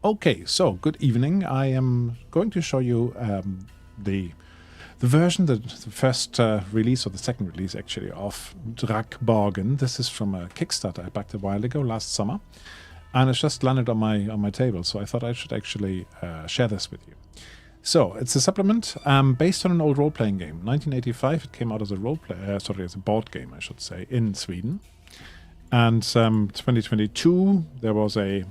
Okay, so good evening. I am going to show you the version, the first release, or the second release actually, of Drakborgen. This is from a Kickstarter I backed a while ago, last summer, and it's just landed on my table. So I thought I should actually share this with you. So it's a supplement based on an old role-playing game. 1985, it came out as a as a board game, I should say, in Sweden. And 2022, there was a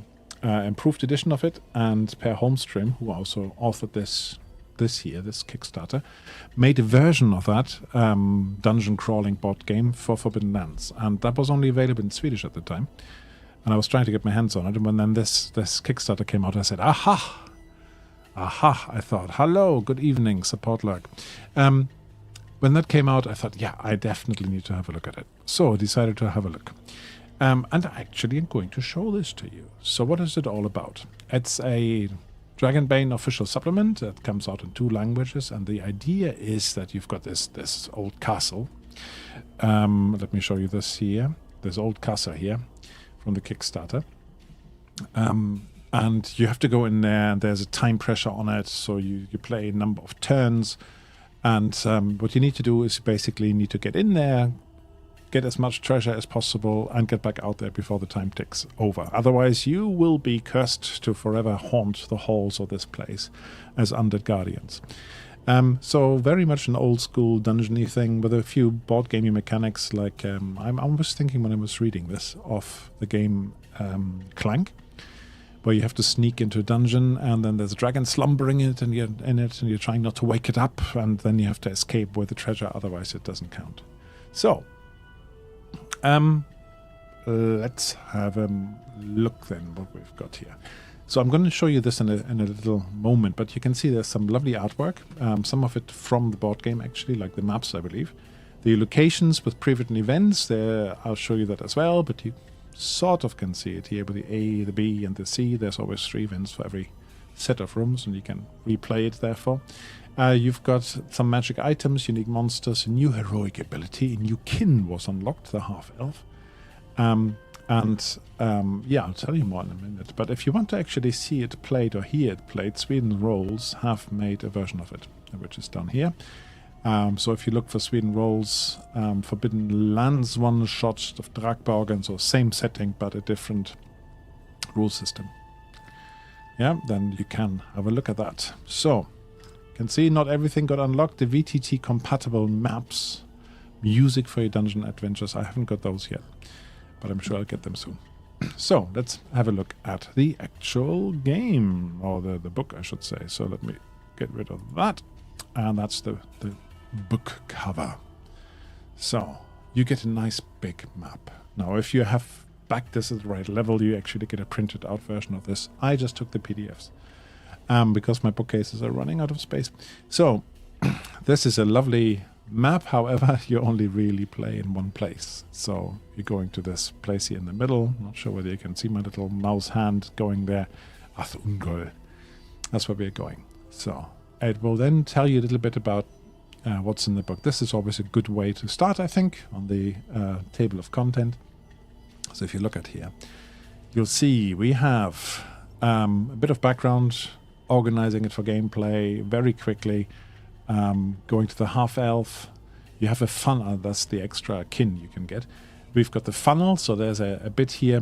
improved edition of it, and Per Holmström, who also authored this Kickstarter, made a version of that dungeon crawling board game for Forbidden Lands, and that was only available in Swedish at the time. And I was trying to get my hands on it, and when then this Kickstarter came out, I said, aha! I thought, hello, good evening, support lurk. When that came out, I thought, yeah, I definitely need to have a look at it. So I decided to have a look. And I actually am going to show this to you. So what is it all about? It's a Dragonbane official supplement that comes out in 2 languages, and the idea is that you've got this old castle. Let me show you this here. This old castle here from the Kickstarter. And you have to go in there, and there's a time pressure on it, so you play a number of turns. And what you need to do is basically need to get in there, get as much treasure as possible, and get back out there before the time ticks over. Otherwise, you will be cursed to forever haunt the halls of this place as undead guardians. So very much an old school dungeon-y thing with a few board gamey mechanics. Like I was thinking when I was reading this of the game Clank, where you have to sneak into a dungeon, and then there's a dragon slumbering in it, and you're trying not to wake it up, and then you have to escape with the treasure, otherwise it doesn't count. So, let's have a look then what we've got here. So I'm going to show you this in a little moment, but you can see there's some lovely artwork, some of it from the board game actually, like the maps, I believe. The locations with pre-written events, there I'll show you that as well, but you sort of can see it here with the A, the B, and the C. There's always 3 events for every set of rooms, and you can replay it therefore. You've got some magic items, unique monsters, a new heroic ability, a new kin was unlocked, the half-elf. Yeah, I'll tell you more in a minute. But if you want to actually see it played or hear it played, Sweden Rolls have made a version of it, which is down here. So if you look for Sweden Rolls, Forbidden Lands one-shot of Drakborgen, so same setting but a different rule system. Yeah, then you can have a look at that. So, you can see not everything got unlocked. The VTT-compatible maps, music for your dungeon adventures, I haven't got those yet, but I'm sure I'll get them soon. So, let's have a look at the actual game, or the book, I should say. So let me get rid of that. And that's the book cover. So you get a nice big map. Now if you have backed this at the right level, you actually get a printed out version of this. I just took the PDFs because my bookcases are running out of space. So this is a lovely map. However, you only really play in one place. So you're going to this place here in the middle. Not sure whether you can see my little mouse hand going there. Athungol. That's where we're going. So it will then tell you a little bit about what's in the book. This is always a good way to start, I think, on the table of content. So if you look at here, you'll see we have a bit of background, organizing it for gameplay very quickly, going to the half-elf. You have a funnel, that's the extra kin you can get. We've got the funnel, so there's a bit here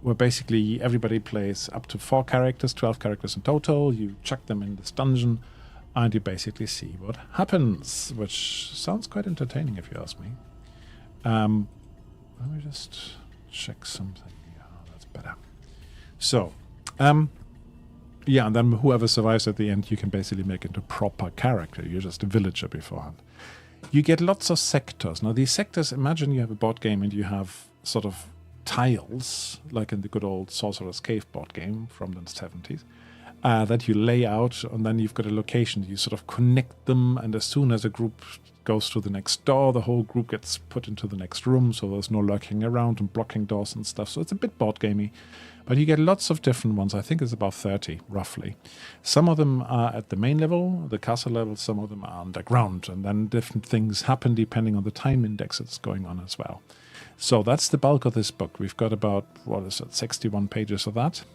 where basically everybody plays up to 4 characters, 12 characters in total. You chuck them in this dungeon, and you basically see what happens, which sounds quite entertaining if you ask me. Let me just check something. Yeah, that's better. So, yeah, and then whoever survives at the end, you can basically make into proper character. You're just a villager beforehand. You get lots of sectors. Now, these sectors, imagine you have a board game and you have sort of tiles, like in the good old Sorcerer's Cave board game from the 70s. That you lay out, and then you've got a location. You sort of connect them, and as soon as a group goes to the next door, the whole group gets put into the next room, so there's no lurking around and blocking doors and stuff. So it's a bit board gamey, but you get lots of different ones. I think it's about 30, roughly. Some of them are at the main level, the castle level, some of them are underground, and then different things happen depending on the time index that's going on as well. So that's the bulk of this book. We've got about, 61 pages of that.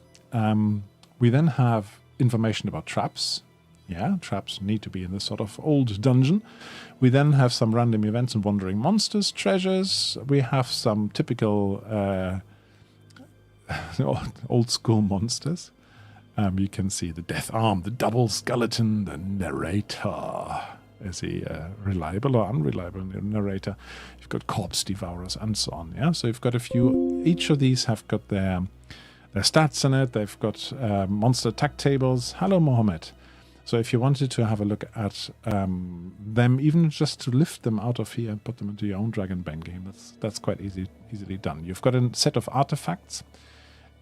We then have information about traps. Yeah, traps need to be in this sort of old dungeon. We then have some random events and wandering monsters, treasures. We have some typical old school monsters. You can see the death arm, the double skeleton, the narrator. Is he reliable or unreliable narrator? You've got corpse devourers and so on. Yeah, so you've got a few. Each of these have got their stats in it. They've got monster attack tables. Hello, Mohammed. So if you wanted to have a look at them, even just to lift them out of here and put them into your own Dragonbane game, that's quite easily done. You've got a set of artifacts,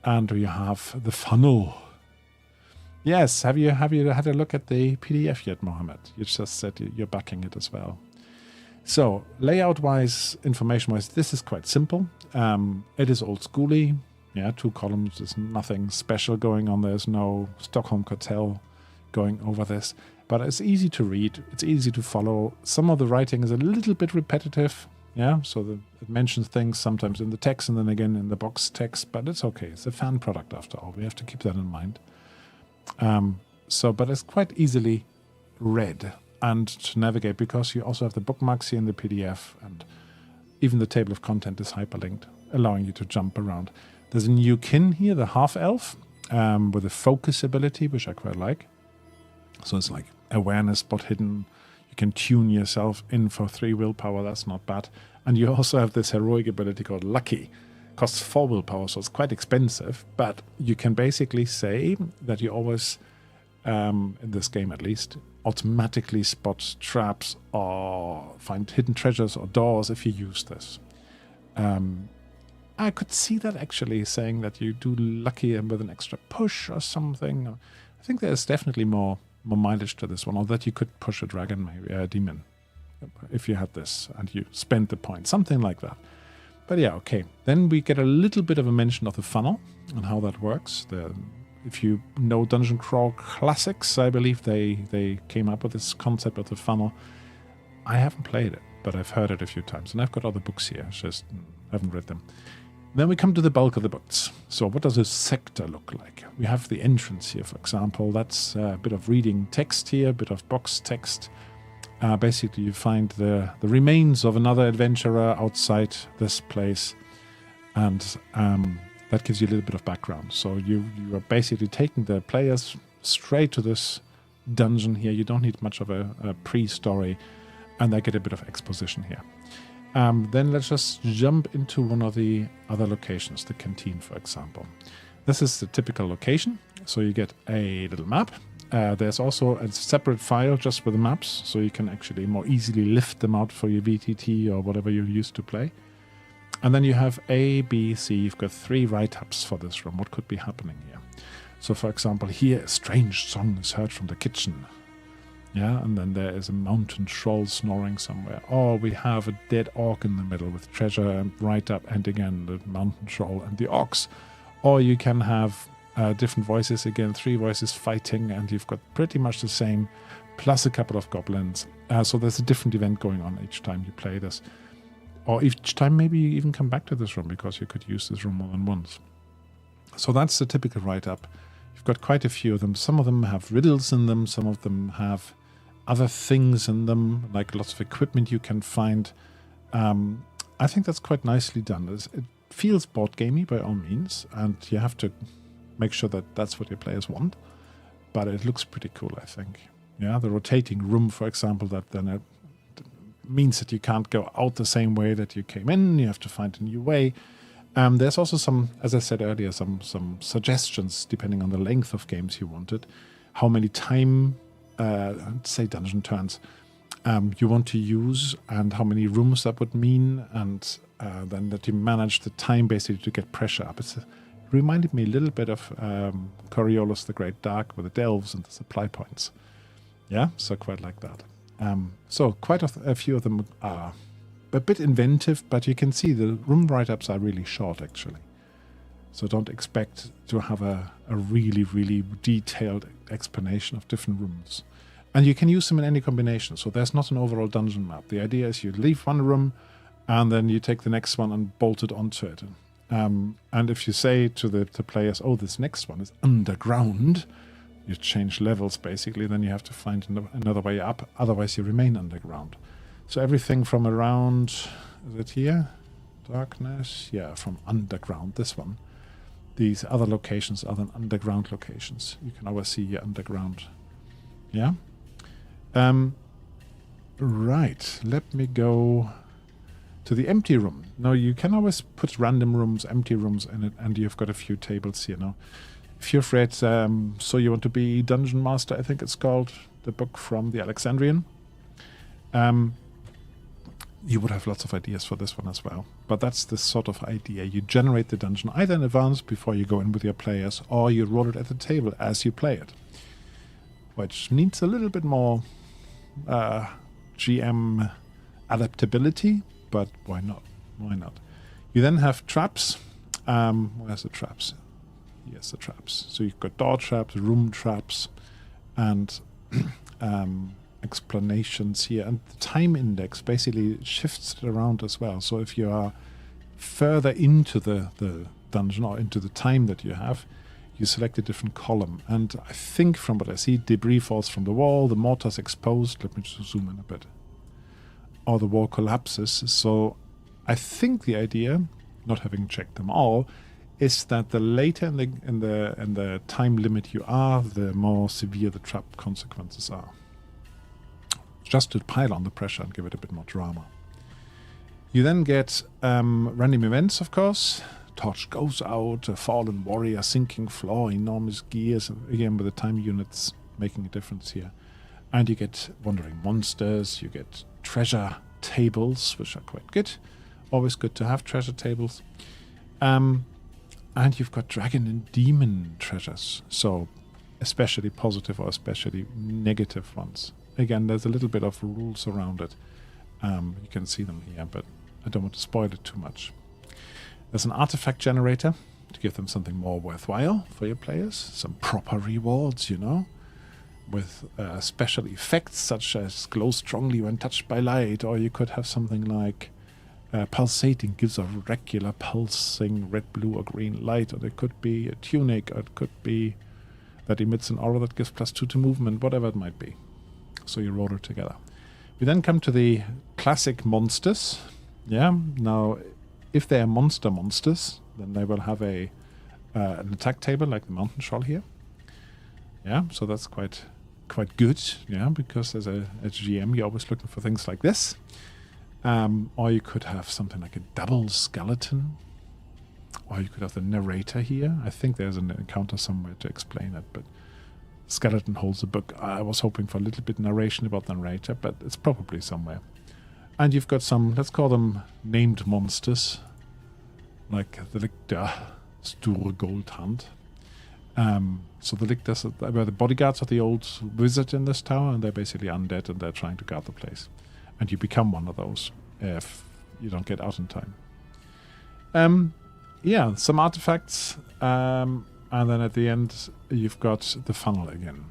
and you have the funnel. Yes, have you had a look at the PDF yet, Mohammed? You just said you're backing it as well. So layout-wise, information-wise, this is quite simple. It is old schooly. Yeah, 2 columns. There's nothing special going on. There's no Stockholm Cartel going over this, but it's easy to read. It's easy to follow. Some of the writing is a little bit repetitive. Yeah, so it mentions things sometimes in the text and then again in the box text, but it's okay. It's a fan product after all. We have to keep that in mind. But it's quite easily read and to navigate because you also have the bookmarks here in the PDF, and even the table of content is hyperlinked, allowing you to jump around. There's a new kin here, the half-elf, with a focus ability, which I quite like. So it's like awareness, spot hidden. You can tune yourself in for 3 willpower. That's not bad. And you also have this heroic ability called Lucky. Costs 4 willpower, so it's quite expensive. But you can basically say that you always, in this game at least, automatically spot traps or find hidden treasures or doors if you use this. I could see that actually saying that you do Lucky with an extra push or something. I think there's definitely more mileage to this one, or that you could push a dragon, maybe a demon, if you had this and you spent the point, something like that. But yeah, okay. Then we get a little bit of a mention of the funnel and how that works. If you know Dungeon Crawl Classics, I believe they came up with this concept of the funnel. I haven't played it, but I've heard it a few times, and I've got other books here, just haven't read them. Then we come to the bulk of the books. So what does a sector look like? We have the entrance here, for example. That's a bit of reading text here, a bit of box text. Basically, you find the remains of another adventurer outside this place. And that gives you a little bit of background. So you are basically taking the players straight to this dungeon here. You don't need much of a pre-story. And they get a bit of exposition here. Then let's just jump into one of the other locations, the canteen, for example. This is the typical location. So you get a little map. There's also a separate file just with the maps, so you can actually more easily lift them out for your VTT or whatever you used to play. And then you have A, B, C. You've got 3 write-ups for this room. What could be happening here? So, for example, here a strange song is heard from the kitchen. Yeah, and then there is a mountain troll snoring somewhere. Or we have a dead orc in the middle with treasure and write-up, and again the mountain troll and the orcs. Or you can have different voices, again 3 voices fighting, and you've got pretty much the same, plus a couple of goblins. So there's a different event going on each time you play this. Or each time maybe you even come back to this room, because you could use this room more than once. So that's the typical write-up. You've got quite a few of them. Some of them have riddles in them, some of them have other things in them, like lots of equipment you can find. I think that's quite nicely done. It feels board gamey by all means, and you have to make sure that that's what your players want. But it looks pretty cool, I think. Yeah, the rotating room, for example, that then it means that you can't go out the same way that you came in. You have to find a new way. There's also some, as I said earlier, some suggestions depending on the length of games you wanted. How many say dungeon turns you want to use, and how many rooms that would mean, and then that you manage the time basically to get pressure up. It reminded me a little bit of Coriolis the Great Dark with the delves and the supply points. Yeah, so quite like that. So quite a few of them are a bit inventive, but you can see the room write-ups are really short actually. So don't expect to have a really, really detailed explanation of different rooms. And you can use them in any combination. So there's not an overall dungeon map. The idea is you leave one room and then you take the next one and bolt it onto it. And if you say to the players, oh, this next one is underground, you change levels basically, then you have to find another way up, otherwise you remain underground. So everything from around, is it here? Darkness? Yeah, from underground, this one. These other locations are then underground locations. You can always see here underground. Yeah? Right, let me go to the empty room. Now you can always put random rooms, empty rooms in it, and you've got a few tables here now. If you've read So You Want to Be Dungeon Master, I think it's called, the book from the Alexandrian, you would have lots of ideas for this one as well. But that's the sort of idea. You generate the dungeon either in advance before you go in with your players, or you roll it at the table as you play it, which needs a little bit more GM adaptability, but why not? Why not? You then have traps. Where's the traps? Yes, the traps. So you've got door traps, room traps, and explanations here. And the time index basically shifts it around as well. So if you are further into the dungeon or into the time that you have, you select a different column. And I think from what I see, debris falls from the wall, the mortar's exposed. Let me just zoom in a bit. Or the wall collapses. So I think the idea, not having checked them all, is that the later in the time limit you are, the more severe the trap consequences are. Just to pile on the pressure and give it a bit more drama. You then get random events, of course. Torch goes out, a fallen warrior, sinking floor, enormous gears, again with the time units making a difference here. And you get wandering monsters, you get treasure tables, which are quite good. Always good to have treasure tables. And you've got dragon and demon treasures, so especially positive or especially negative ones. Again, there's a little bit of rules around it. You can see them here, but I don't want to spoil it too much. There's an artifact generator to give them something more worthwhile for your players. Some proper rewards, you know, with special effects such as glow strongly when touched by light, or you could have something like pulsating, gives a regular pulsing red, blue, or green light, or it could be a tunic, or it could be that emits an aura that gives +2 to movement, whatever it might be. So you roll it together. We then come to the classic monsters. Yeah, now if they are monsters, then they will have an attack table like the mountain troll here. Yeah, so that's quite good. Yeah, because as a GM, you're always looking for things like this. Or you could have something like a double skeleton. Or you could have the narrator here. I think there's an encounter somewhere to explain it, but skeleton holds a book. I was hoping for a little bit narration about the narrator, but it's probably somewhere. And you've got some, let's call them named monsters, like the Lictor, Sture Goldhand. So the Lictors were the bodyguards of the old wizard in this tower, and they're basically undead, and they're trying to guard the place. And you become one of those if you don't get out in time. Yeah, some artifacts. And then at the end, you've got the funnel again.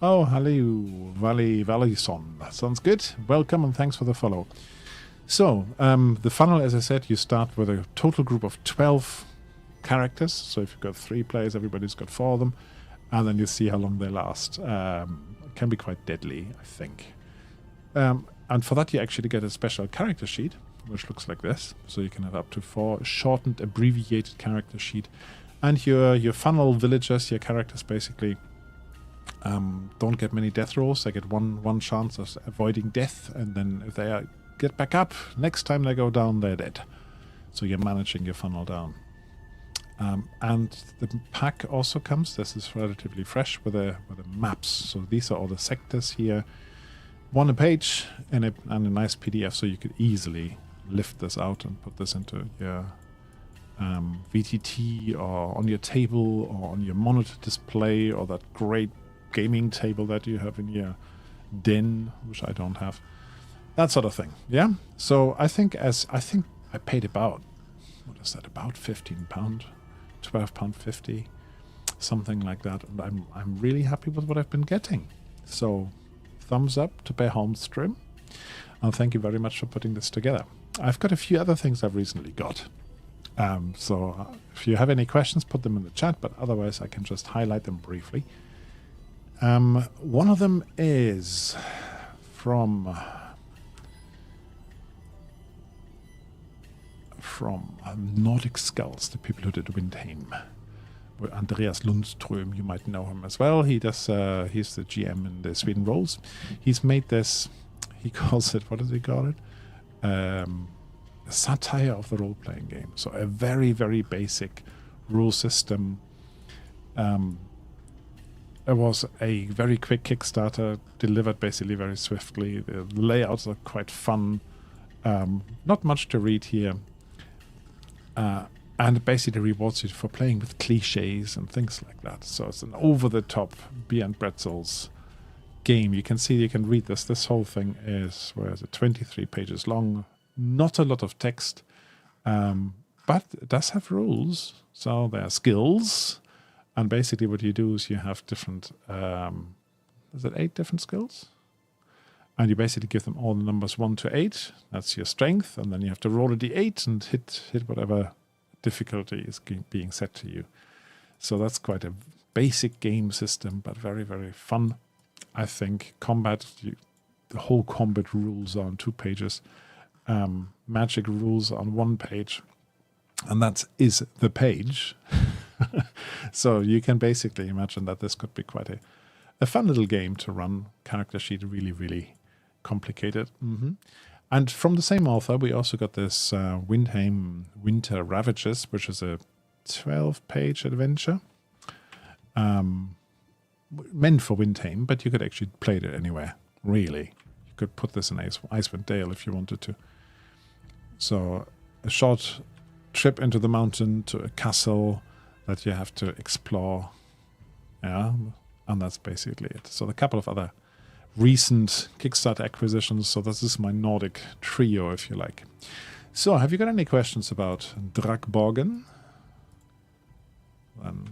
Oh, hello, Valison. That sounds good. Welcome and thanks for the follow. So, the funnel, as I said, you start with a total group of 12 characters. So if you've got 3 players, everybody's got 4 of them. And then you see how long they last. It can be quite deadly, I think. And for that, you actually get a special character sheet, which looks like this. So you can have up to 4 shortened, abbreviated character sheet. And your funnel villagers, your characters basically don't get many death rolls. They get one chance of avoiding death. And then if they get back up, next time they go down, they're dead. So you're managing your funnel down. And the pack also comes, this is relatively fresh, with the maps. So these are all the sectors here. One a page and a nice PDF, so you could easily lift this out and put this into your VTT or on your table or on your monitor display or that great gaming table that you have in your den, which I don't have. That sort of thing. Yeah. So I think I paid about, what is that, about £15, £12.50, something like that. And I'm really happy with what I've been getting. So thumbs up to Per Holmström. And thank you very much for putting this together. I've got a few other things I've recently got. So if you have any questions, put them in the chat, but otherwise I can just highlight them briefly. One of them is from Nordic Skulls, the people who did Windheim. Andreas Lundström, you might know him as well. He's the GM in the Sweden Rolls. He's made this, he calls it, what does he call it? A satire of the role-playing game. So a very, very basic rule system. It was a very quick Kickstarter, delivered basically very swiftly. The layouts are quite fun. Not much to read here. And it basically rewards you for playing with cliches and things like that. So it's an over-the-top beer and pretzels game. You can see, you can read this. This whole thing is, 23 pages long. Not a lot of text, but it does have rules. So there are skills. And basically what you do is you have different, is it 8 different skills? And you basically give them all the numbers 1 to 8. That's your strength. And then you have to roll a d8 and hit whatever difficulty is being set to you. So that's quite a basic game system, but very, very fun. I think combat, the whole combat rules are on 2 pages. Magic rules on 1 page. And that is the page. So you can basically imagine that this could be quite a fun little game to run. Character sheet really, really complicated. And from the same author, we also got this Windheim Winter Ravages, which is a 12-page adventure. Meant for Windheim, but you could actually play it anywhere, really. You could put this in Icewind Dale if you wanted to. So a short trip into the mountain to a castle that you have to explore. Yeah, and that's basically it. So a couple of other recent Kickstarter acquisitions. So this is my Nordic trio, if you like. So have you got any questions about Drakborgen? Then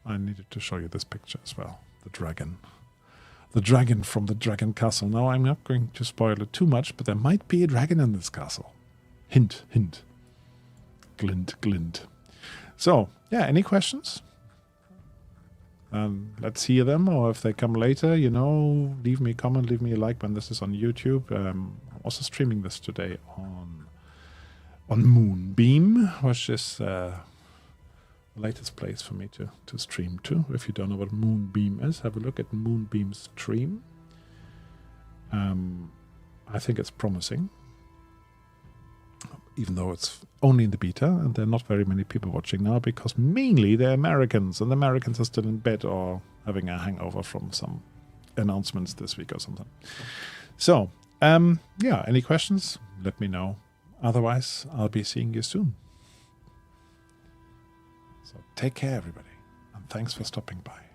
I needed to show you this picture as well. The dragon. The dragon from the Dragon Castle. Now I'm not going to spoil it too much, but there might be a dragon in this castle. Hint, hint. Glint, glint. So, yeah, any questions? Let's hear them, or if they come later, leave me a comment, leave me a like when this is on YouTube. I'm also streaming this today on Moonbeam, which is the latest place for me to stream to. If you don't know what Moonbeam is, have a look at Moonbeam's stream. I think it's promising, even though it's only in the beta, and there are not very many people watching now, because mainly they're Americans, and the Americans are still in bed or having a hangover from some announcements this week or something. So, yeah, any questions? Let me know. Otherwise, I'll be seeing you soon. So take care, everybody, and thanks for stopping by.